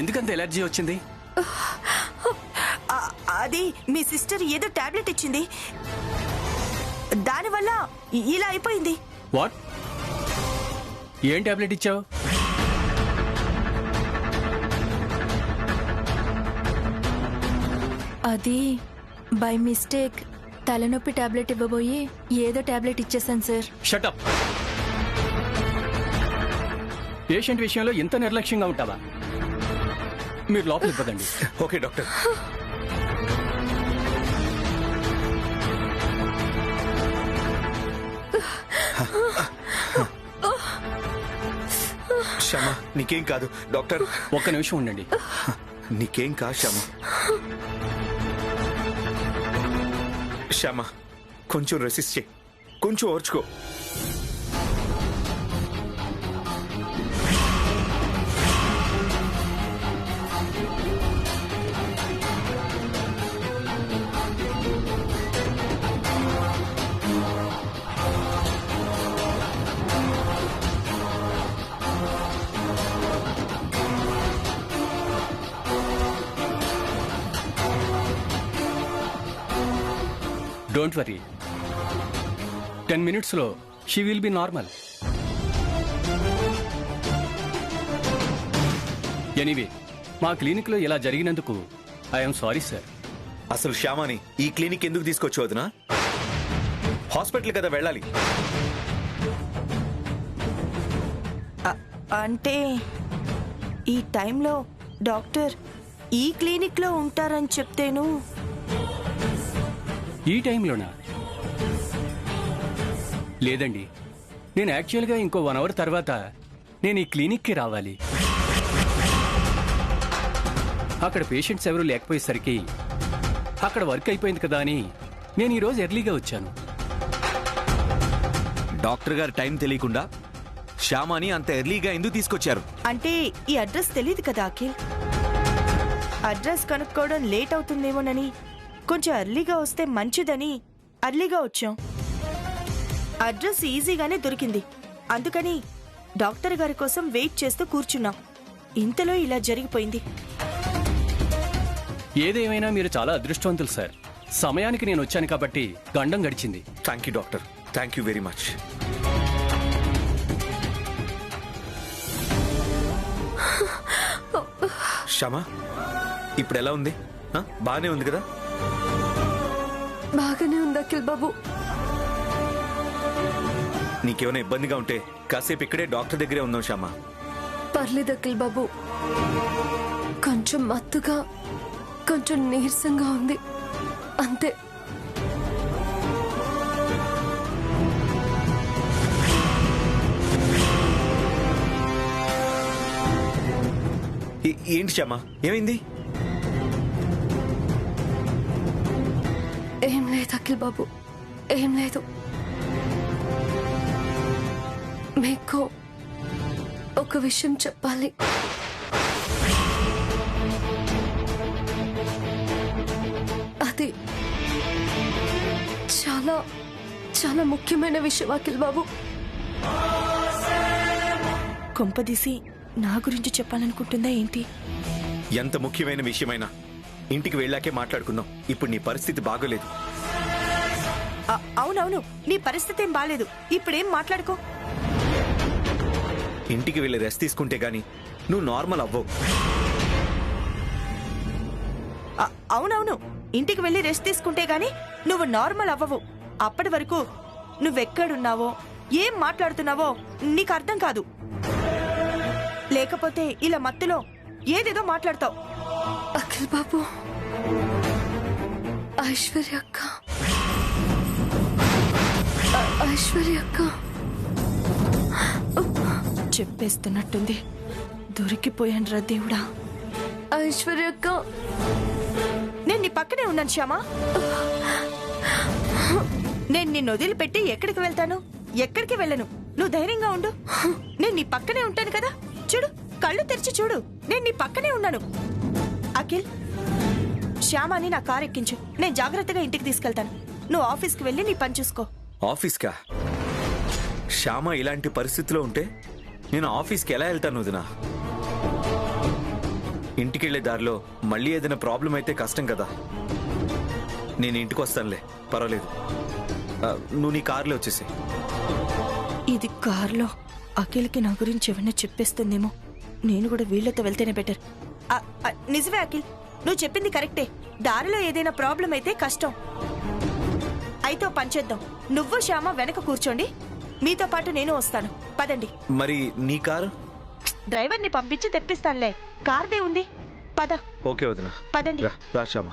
ఎందుకంత ఎలర్జీ వచ్చింది? అది మీ సిస్టర్ ఏదో టాబ్లెట్ ఇచ్చింది, దానివల్ల ఇలా అయిపోయింది. వాట్? ఏం టాబ్లెట్ ఇచ్చావు? అది బై మిస్టేక్ తలనొప్పి టాబ్లెట్ ఇవ్వబోయి ఏదో టాబ్లెట్ ఇచ్చేసాను సార్. షటప్. పేషెంట్ విషయంలో ఇంత నిర్లక్ష్యంగా ఉంటావా? మీరు లోపలికి పదండి. Okay doctor. శ్యామ నీకేం కాదు డాక్టర్. ఒక్క నిమిషం ఉండండి. నీకేం కాదు శ్యామ. శ్యామ కొంచెం రెసిస్ట్ చేయి, కొంచెం ఓర్చుకో. డోంట్ వరీ, 10 minutesలో she will be normal. Anyway, మా క్లినిక్లో ఇలా జరిగినందుకు ఐఎమ్ సారీ సార్. అసలు శ్యామని ఈ క్లినిక్ ఎందుకు తీసుకొచ్చి వదినా? హాస్పిటల్ కదా వెళ్ళాలి. అంటే ఈ టైంలో డాక్టర్ ఈ క్లినిక్లో ఉంటారని చెప్తేను. ఈ టైంలోనా? లేదండి, నేను యాక్చువల్గా ఇంకో 1 hour తర్వాత నేను ఈ క్లినిక్కి రావాలి. అక్కడ పేషెంట్స్ ఎవరూ లేకపోయేసరికి అక్కడ వర్క్ అయిపోయింది కదా అని నేను ఈరోజు ఎర్లీగా వచ్చాను. డాక్టర్ గారు టైం తెలియకుండా శ్యామని అంత ఎర్లీగా ఎందుకు తీసుకొచ్చారు? అంటే ఈ అడ్రస్ తెలియదు కదా అఖిల్. అడ్రస్ కనుక్కోవడం లేట్ అవుతుందేమోనని కొంచెం అర్లీగా వస్తే మంచిదని అర్లీగా వచ్చాం. అడ్రస్ ఈజీగానే దొరికింది, అందుకని డాక్టర్ గారి కోసం వెయిట్ చేస్తూ కూర్చున్నాం. ఇంతలో ఇలా జరిగిపోయింది. ఏదేమైనా మీరు చాలా అదృష్టవంతులు సార్. సమయానికి నేను వచ్చాను కాబట్టి గండం గడిచింది. Thank you doctor, thank you very much. Shyama ఇప్పుడు ఎలా ఉంది? బానే ఉంది కదా? బాగానే ఉంది అఖిల్ బాబు. నీకేమైనా ఇబ్బందిగా ఉంటే కాసేపు ఇక్కడే డాక్టర్ దగ్గరే ఉందాం శ్యామ. పర్లేదు అఖిల్ బాబు, కొంచెం మత్తుగా కొంచెం నీరసంగా ఉంది అంతే. ఏంటి శ్యామ, ఏమైంది? ఏం లేదు అఖిల్ బాబు, ఏం లేదు. మీకు ఒక విషయం చెప్పాలి. అది చాలా చాలా ముఖ్యమైన విషయం అఖిల్ బాబు. కొంపదీసి నా గురించి చెప్పాలనుకుంటుందా ఏంటి? ఎంత ముఖ్యమైన విషయమైనా ఇంటికి వెళ్ళాకే మాట్లాడుకుందాం. ఇప్పుడు నీ పరిస్థితి బాగోలేదు. అవునవును, నీ పరిస్థితి ఏం బాలేదు. ఇప్పుడేం మాట్లాడుకో. ఇంటికి వెళ్ళి రెస్ట్ తీసుకుంటే గాని నువ్వు నార్మల్ అవ్వవు. అవునవును, ఇంటికి వెళ్ళి రెస్ట్ తీసుకుంటే గాని నువ్వు నార్మల్ అవ్వవు. అప్పటి వరకు నువ్వెక్కడున్నావో ఏం మాట్లాడుతున్నావో నీకు అర్థం కాదు. లేకపోతే ఇలా మత్తులో ఏదేదో మాట్లాడతావు. అఖిల్ బాబు, ఐశ్వర్య అక్క చెప్పేస్తున్నట్టుంది. దొరికిపోయాను రా దేవుడా. ఐశ్వర్య అక్క, నేను నీ పక్కనే ఉన్నాను శ్యామా. నేను నిన్ను వదిలిపెట్టి ఎక్కడికి వెళ్తాను? ఎక్కడికి వెళ్ళను. నువ్వు ధైర్యంగా ఉండు. నేను నీ పక్కనే ఉంటాను కదా. చూడు, కళ్ళు తెరిచి చూడు, నేను నీ పక్కనే ఉన్నాను. అఖిల్, శ్యామాని నా కారు ఎక్కించు. నేను జాగ్రత్తగా ఇంటికి తీసుకెళ్తాను. నువ్వు ఆఫీస్కి వెళ్ళి నీ పని చూసుకో. ఆఫీస్కా? శ్యామ ఇలాంటి పరిస్థితిలో ఉంటే నేను ఆఫీస్కి ఎలా వెళ్తాను వదినా? ఇంటికి వెళ్ళే దారిలో మళ్ళీ ఏదైనా ప్రాబ్లం అయితే కష్టం కదా. నేను ఇంటికి వస్తానులే, పర్వాలేదు. నువ్వు నీ కారులో వచ్చేసి. ఇది కారులో అఖిల్కి నా గురించి ఏమన్నా చెప్పేస్తుందేమో. నేను కూడా వీళ్ళతో వెళ్తేనే బెటర్. నిజమే అఖిల్, నువ్వు చెప్పింది కరెక్టే. దారిలో ఏదైనా ప్రాబ్లం అయితే కష్టం. అయితే పనిచేద్దాం, నువ్వు శ్యామ వెనక కూర్చోండి, మీతో పాటు నేను వస్తాను. పదండి. మరి నీ కారు? డ్రైవర్ని పంపించి తెప్పిస్తానులే, కార్దే ఉంది. పద. ఓకే వదినా, పదండి. రా శ్యామ.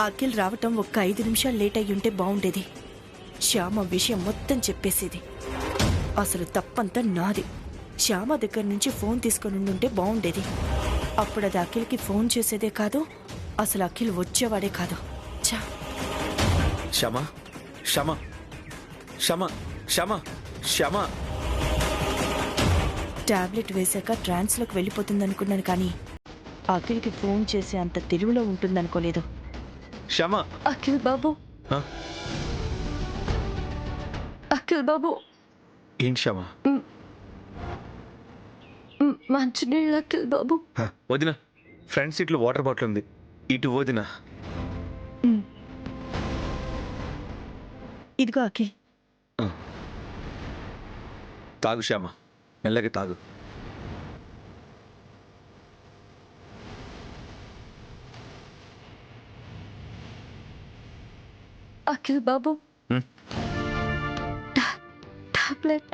అఖిల్ రావటం ఒక్క 5 నిమిషాలు లేట్ అయ్యి ఉంటే బాగుండేది. శ్యామ విషయం మొత్తం చెప్పేసేది. అసలు తప్పంతా నాది. శ్యామ దగ్గర నుంచి ఫోన్ తీసుకొని ఉంటే బాగుండేది. అప్పుడు అది అఖిల్కి ఫోన్ చేసేదే కాదు, అసలు అఖిల్ వచ్చేవాడే కాదు. చా. శ్యామ, శ్యామ, శ్యామ, శ్యామ, శ్యామ. టాబ్లెట్ వేశాక ట్రాన్స్లోకి వెళ్ళిపోతుందనుకున్నాను, కానీ అఖిల్కి ఫోన్ చేసే అంత తెలివిలో ఉంటుందనుకోలేదు. శ్యామ. అఖిల్ బాబు, అఖిల్ బాబు. ఏంటి శ్యామ? మంచినీళ్ళు అఖిల్ బాబు. వదిన, ఫ్రంట్ సీట్లో వాటర్ బాటిల్ ఉంది, ఇటు వదిన. ఇదిగో అఖిల్. తాగు శ్యామ, మెల్లగా తాగు. అఖిల్ బాబు, టాబ్లెట్.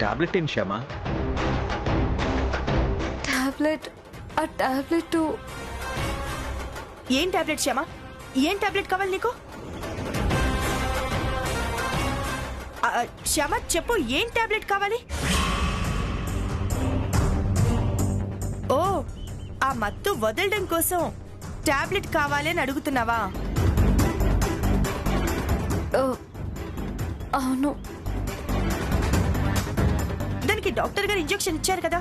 టాబ్లెట్ ఏంటి శ్యామ? టాబ్లెట్. ఆ టాబ్లెట్. ఏం టాబ్లెట్ శ్యామ? ఏం టాబ్లెట్ కావాలి నీకు? శ్యామ చెప్పు, ఏం టాబ్లెట్ కావాలి? ఓ, ఆ మత్తు వదలడం కోసం టాబ్లెట్ కావాలి అని అడుగుతున్నావా? అవును. దానికి డాక్టర్ గారు ఇంజెక్షన్ ఇచ్చారు కదా,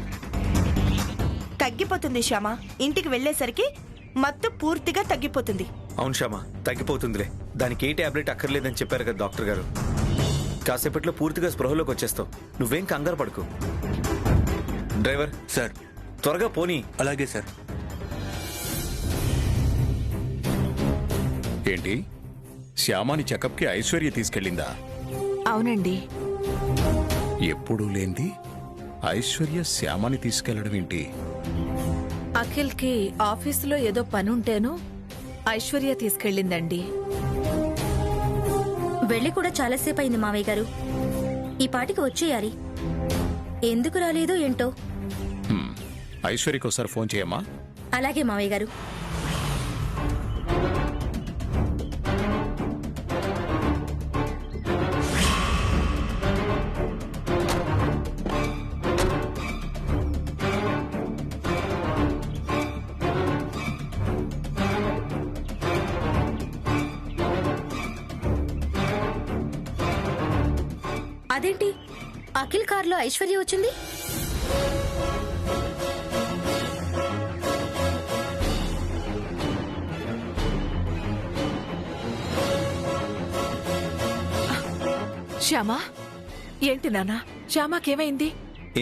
తగ్గిపోతుంది శ్యామ. ఇంటికి వెళ్ళేసరికి మత్తు పూర్తిగా తగ్గిపోతుంది. అవును శ్యామ, తగ్గిపోతుందిలే. దానికి ఏ టాబ్లెట్ అక్కర్లేదని చెప్పారు కదా డాక్టర్ గారు. కాసేపట్లో పూర్తిగా స్పృహలోకి వచ్చేస్తావు. నువ్వేం కంగారు పడుకో. డ్రైవర్ సార్, త్వరగా పోనీ. అలాగే సార్. ఏంటి, శ్యామాని చెకప్కి ఐశ్వర్య తీసుకెళ్ళిందా? అవునండి. ఎప్పుడూ లేంది ఐశ్వర్య శ్యామాని తీసుకెళ్లడం ఏంటి? అఖిల్కి ఆఫీసులో ఏదో పనుంటేను ఐశ్వర్య తీసుకెళ్ళిందండి. వెళ్ళి కూడా చాలాసేపు అయింది మావయ్య గారు. ఈ పాటికి వచ్చేయాలి. ఎందుకు రాలేదో ఏంటో. ఐశ్వర్యకి ఒకసారి ఫోన్ చేయమ్మా. అలాగే మావయ్య గారు. అదేంటి, అఖిల్ కార్లో ఐశ్వర్య వచ్చింది? శ్యామా, ఏంటి నాన్న? శ్యామాకేమైంది?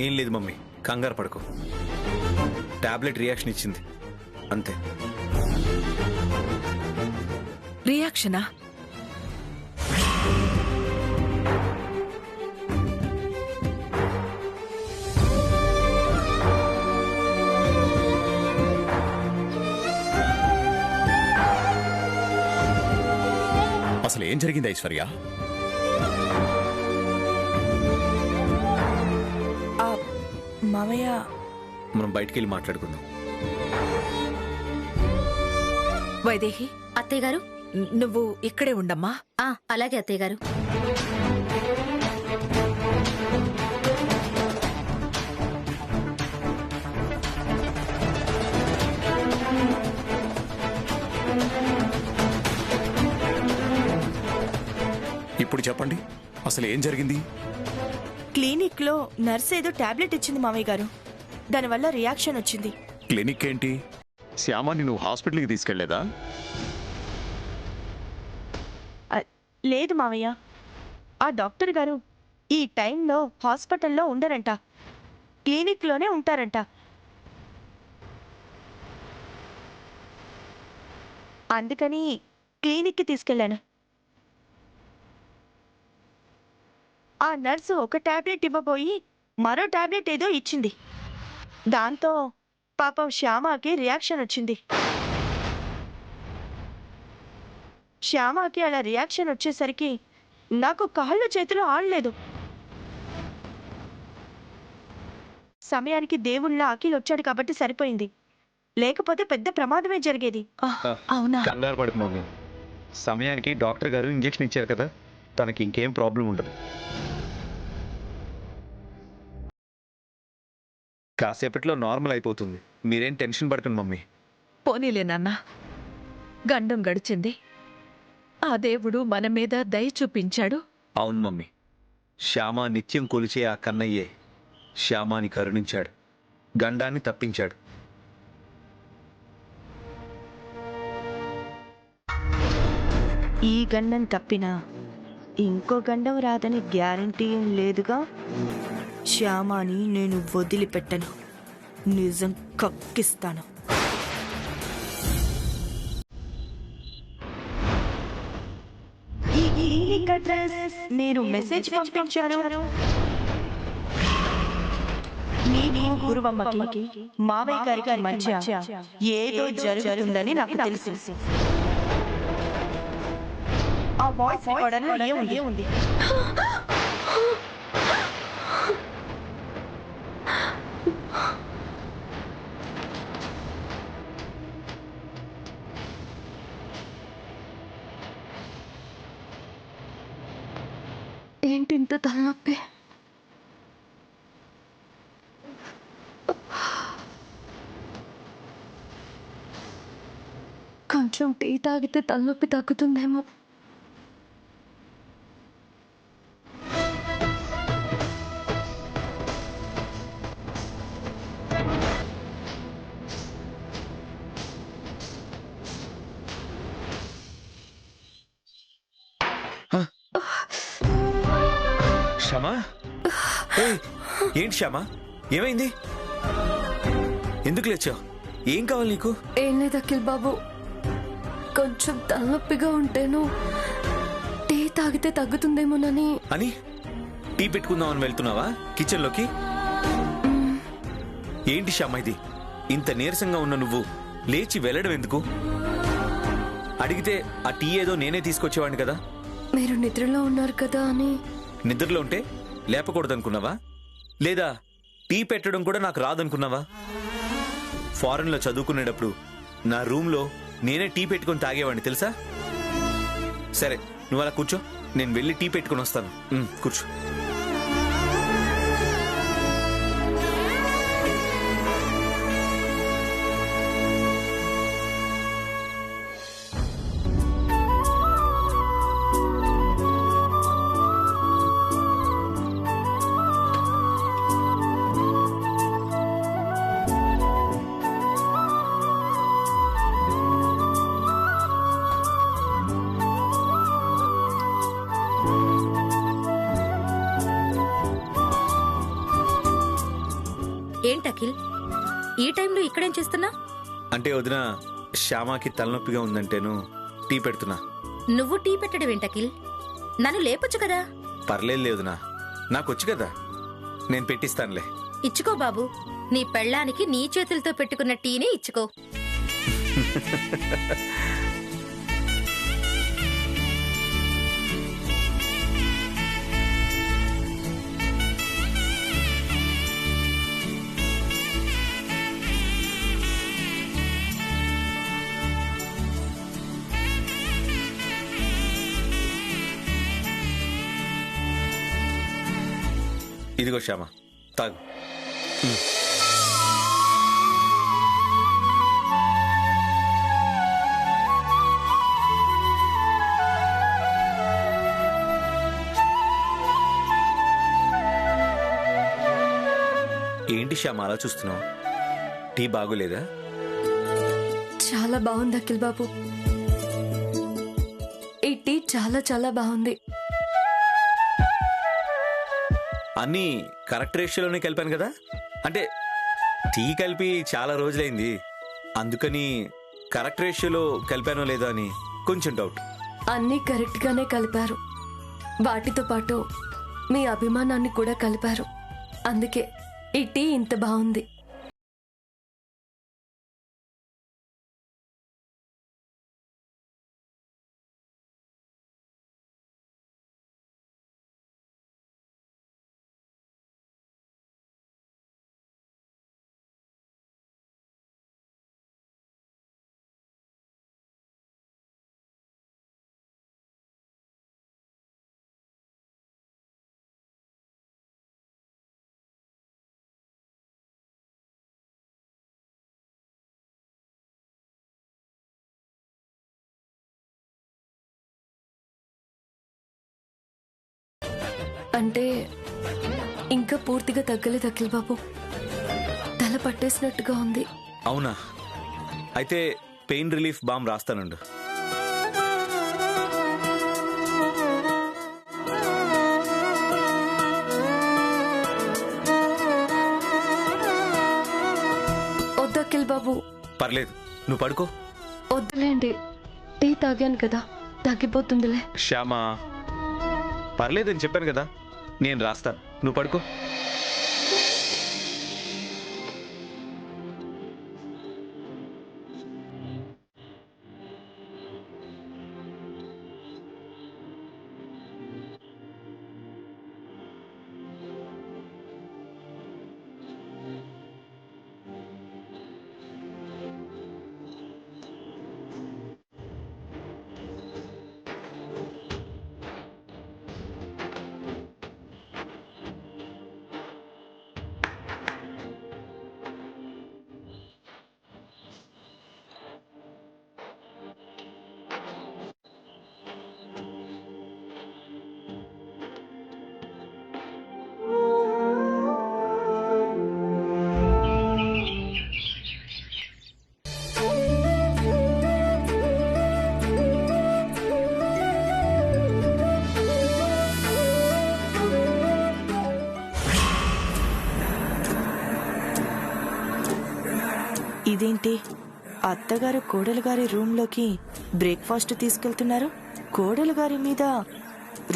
ఏం లేదు మమ్మీ, కంగారు పడుకో. టాబ్లెట్ రియాక్షన్ ఇచ్చింది అంతే. రియాక్షనా? అసలు ఏం జరిగింది ఐశ్వర్య? మావయ్య, మనం బయటికి వెళ్ళి మాట్లాడుకుందాం. వైదేహి, అత్తయ్య గారు. నువ్వు ఇక్కడే ఉండమ్మా. అలాగే అత్తయ్య గారు. ఇప్పుడు చెప్పండి, అసలు ఏం జరిగింది? క్లినిక్ లో నర్స్ ఏదో టాబ్లెట్ ఇచ్చింది మావయ్య గారు. దానివల్ల రియాక్షన్ వచ్చింది. క్లినిక్ ఏంటి? శ్యామాని నువ్వు హాస్పిటల్కి తీసుకెళ్లేదా? లేదు మావయ్య, ఆ డాక్టర్ గారు ఈ టైంలో హాస్పిటల్లో ఉండరంట, క్లినిక్లోనే ఉంటారంట. అందుకని క్లినిక్కి తీసుకెళ్ళాను. ఆ నర్సు ఒక టాబ్లెట్ ఇవ్వబోయి మరో టాబ్లెట్ ఏదో ఇచ్చింది. దాంతో పాపం శ్యామకి రియాక్షన్ వచ్చింది. శ్యామకి అలా రియాక్షన్ వచ్చేసరికి నాకు కాళ్ళు చేతులు ఆడలేదు. సమయానికి దేవుళ్ళ అఖిల్ వచ్చాడు కాబట్టి సరిపోయింది, లేకపోతే పెద్ద ప్రమాదమే జరిగేది. అవునా? కంగారు పడుకు మమ్మీ. సమయానికి డాక్టర్ గారు ఇంజెక్షన్ ఇచ్చారు కదా, తనకి ఇంకేం ప్రాబ్లం ఉండదు. కాసేపట్లో నార్మల్ అయిపోతుంది, మీరేం టెన్షన్ పడకండి మమ్మీ. పోనీలే నాన్న, గండం గడిచింది. ఆ దేవుడు మన మీద దయ చూపించాడు. అవును మమ్మీ, శ్యామ నిత్యం కొలిచే ఆ కన్నయ్యే శ్యామాని కరుణించాడు, గండాన్ని తప్పించాడు. ఈ గండం తప్పినా ఇంకో గండం రాదని గ్యారంటీ ఏం లేదుగా. శ్యామాని నేను వదిలిపెట్టను, నిజం కక్కిస్తాను. నేను మెసేజ్ పంపించాను. నీకు గురువమ్మకి మావయ్య గారికి మధ్య ఏదో జరుగుతుందని నాకు తెలుసు. ఆ వాయిస్ రికార్డర్లో ఏముంది? ఏంటి ఇంత తలనొప్పి? కొంచెం టీ తాగితే తలనొప్పి తగ్గుతుందేమో. శ్యామా, ఏంటి శ్యామా, ఏమైంది? ఎందుకు లేచావు? ఏం కావాలి నీకు? ఏం లేదు అఖిల్ బాబు, కొంచెం తలనొప్పిగా ఉంటేను టీ తాగితే తగ్గుతుందేమోనని. అని టీ పెట్టుకుందామని వెళ్తున్నావా కిచెన్లోకి? ఏంటి శ్యామా ఇది? ఇంత నీరసంగా ఉన్న నువ్వు లేచి వెళ్ళడం ఎందుకు? అడిగితే ఆ టీ ఏదో నేనే తీసుకొచ్చేవాడిని కదా. మీరు నిద్రలో ఉన్నారు కదా అని. నిద్రలో ఉంటే లేపకూడదనుకున్నావా? లేదా టీ పెట్టడం కూడా నాకు రాదనుకున్నావా? ఫారెన్లో చదువుకునేటప్పుడు నా రూమ్లో నేనే టీ పెట్టుకొని తాగేవాడిని తెలుసా? సరే నువ్వు అలా కూర్చో, నేను వెళ్ళి టీ పెట్టుకొని వస్తాను. కూర్చో. ఏంటఖిల్, ఈ టైంలో ఇక్కడేం చేస్తున్నా? అంటే వదిన, శ్యామాకి తలనొప్పిగా ఉందంటేను టీ పెడుతున్నా. నువ్వు టీ పెట్టడం ఏంటఖిల్? నన్ను లేపొచ్చు కదా. పర్లేదు వదినా, నాకొచ్చు కదా, నేను పెట్టిస్తానులే. ఇచ్చుకో బాబు, నీ పెళ్ళానికి నీ చేతులతో పెట్టుకున్న టీనే ఇచ్చుకో. ఇదిగో శ్యామ, తాగు. ఏంటి శ్యామ అలా చూస్తున్నావు? టీ బాగోలేదా? చాలా బాగుంది అఖిల్ బాబు. ఈ టీ చాలా చాలా బాగుంది. అన్నీ కరెక్ట్ రేషియోలోనే కలిపాను కదా. అంటే టీ కలిపి చాలా రోజులైంది, అందుకని కరెక్ట్ రేషియోలో కలిపానో లేదో అని కొంచెం డౌట్. అన్నీ కరెక్ట్ గానే కలిపారు. వాటితో పాటు మీ అభిమానాన్ని కూడా కలిపారు. అందుకే ఈ టీ ఇంత బాగుంది. అంటే ఇంకా పూర్తిగా తగ్గలేదు అఖిల్ బాబు. తల పట్టేసినట్టుగా ఉంది. అవునా? అయితే పెయిన్ రిలీఫ్ బామ్ రాస్తానండు. వద్దు అఖిల్ బాబు. పర్లేదు, నువ్వు పడుకో. వద్దులేండి, టీ తాగాను కదా, తగ్గిపోతుందిలే. శ్యామా, పర్లేదని చెప్పాను కదా, నేను రాస్తాను, నువ్వు పడుకో. ఇదేంటి, అత్తగారు కోడలు గారి రూమ్లోకి బ్రేక్ఫాస్ట్ తీసుకెళ్తున్నారు? కోడలు గారి మీద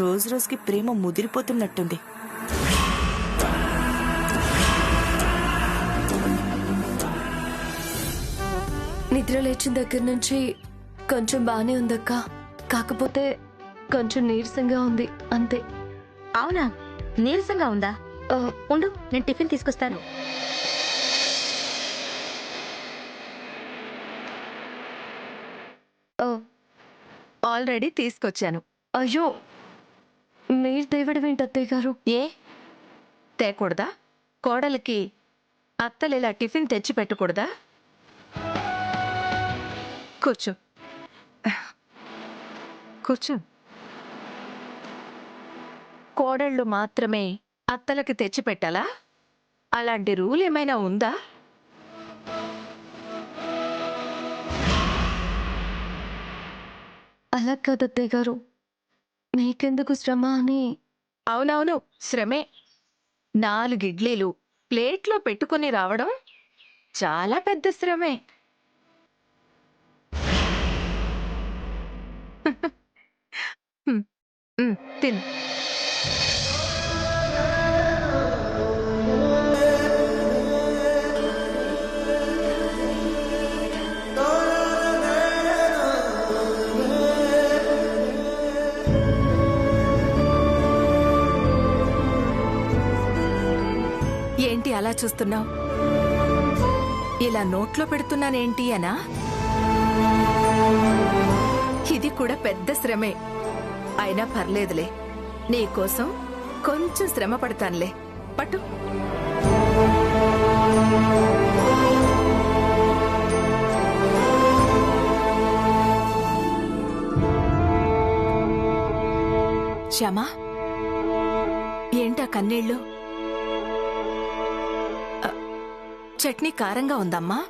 రోజు రోజుకి ప్రేమ ముదిరిపోతున్నట్టుంది. నిద్ర లేచిన దగ్గర నుంచి కొంచెం బానే ఉందక్క. కాకపోతే కొంచెం నీరసంగా ఉంది అంతే. అవునా, నీరసంగా ఉందా? ఉండు, నేను టిఫిన్ తీసుకొస్తాను. ఆల్రెడీ తీసుకొచ్చాను. అయ్యో, మీరు దేవడం ఏంటి అత్తయ్య గారు? ఏ తేకూడదా? కోడలికి అత్తలు ఇలా టిఫిన్ తెచ్చి పెట్టకూడదా? కూర్చో, కూర్చో. కోడళ్ళు మాత్రమే అత్తలకి తెచ్చి పెట్టాలా? అలాంటి రూల్ ఏమైనా ఉందా? అలా కాదు అత్తయ్య గారు, మీకెందుకు శ్రమ అని. అవునవును, శ్రమే. 4 ఇడ్లీలు ప్లేట్లో పెట్టుకుని రావడం చాలా పెద్ద శ్రమే. తిను. ఏంటి అలా చూస్తున్నావు? ఇలా నోట్లో పెడుతున్నానేంటి అనా? ఇది కూడా పెద్ద శ్రమే. అయినా పర్లేదులే, నీకోసం కొంచెం శ్రమ పడతానులే. పట్టు. శ్యామా, ఏంటా కన్నీళ్ళు? చట్నీ కారంగా ఉందమ్మా.